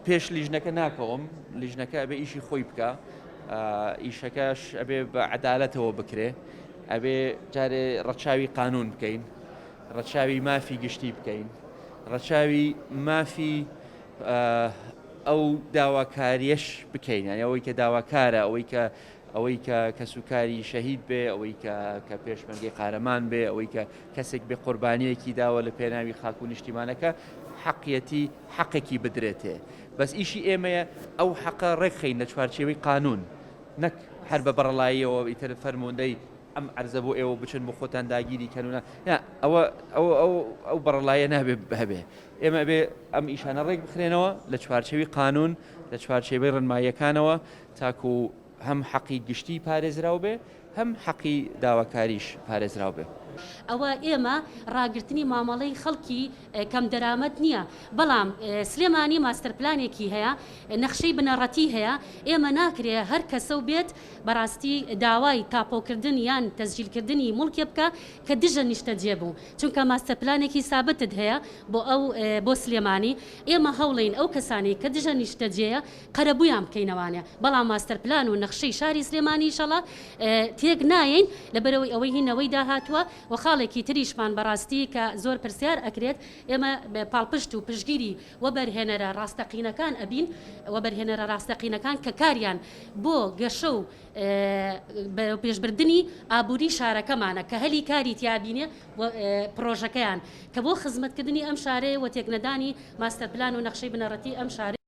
پێش لیژنەکە ناکەوم لیژنەکە ئەبێ ئیشی خۆی بکە ئیشەکەش ئەبێ بە عەدالەتەوە بکرێ ئەبێ جارێ ڕەچاوی قانون بکەین ڕەچاوی مافی گشتی بکەین ڕەچاوی مافی ئەو داواکاریەش بکەین یعنی ئەوەی کە داواکارە ئەوەی کە کەسوکاری شەهید بێ ئەوەی کە پێشمەرگەی قارەمان بێ ئەوەی کە کەسێک بێ قوربانیەکی داوە لە پێناوی خاک و نیشتیمانەکە حەقیەتی حەقێکی بدرێتێ بەس ئیشی ئێمەیە ئەو حەقە ڕێکخەین لە چوارچێوەی قانون نەک هەر بە بەڕەڵاییەوە ئیتر فەرموندەی ئەم عەرزە بۆ ئێوە بچن بۆ خۆتان داگیری کەنونە ئەو بەڕەڵایە نابێ هەبێ ئێمە بێ ئەم ئیشانە ڕێک بخرێنەوە لە چوارچێوی قانون لە چوارچێوەی ڕنماییەکانەوە تاکو هەم حەقی گشتی پارێزراو بێ هەم حەقی داواکاریش پارێزراو بێ ئەوە ئێمە ڕاگررتنی مامەڵەی خەڵکی کەم دەرامەت نییە بەڵام سلێمانی ماستەرپلانێکی هەیە نەخشەی بنەڕەتی هەیە ئێمە ناکرێ هەر کەسە و بێت بەڕاستی داوای تاپۆکردن یان تەسجیلکردنی مڵکێ بکە کە دژە نیشتە جێبوو چونکە ماستەرپلانێکی سابتت هەیە بۆ سلێمانی ئێمە هەوڵین ئەو کەسانی کە دژە نیشتە جێە قەرەبوویان بکەینەوانێ بەڵام ماستەرپلان و نەخشەی شاری سلێمانی ئینشەڵا تێک نایەین لەبەرەوەی ئەوەی هینەوەی داهاتووە و خاڵێکی تریشمان بەڕاستی کە زۆر پرسیار ئەکرێت ئێمە پاڵپشت و پشگیری وەبەرهێنەرە ڕاستەقینەکان ئەبین وەبەرهێنەرە ڕاستەقینەکان کە کاریان بۆ گەشە و پێشبردننی ئابووری شارەکەمانە کە هەلی کاری تیابینێ پرۆژەکەیان کە بۆ خزمەتکردنی ئەم شارەیە و تێکنەدانی ماستەرپلان و نەخشەی بنەڕەتی ئەم شارە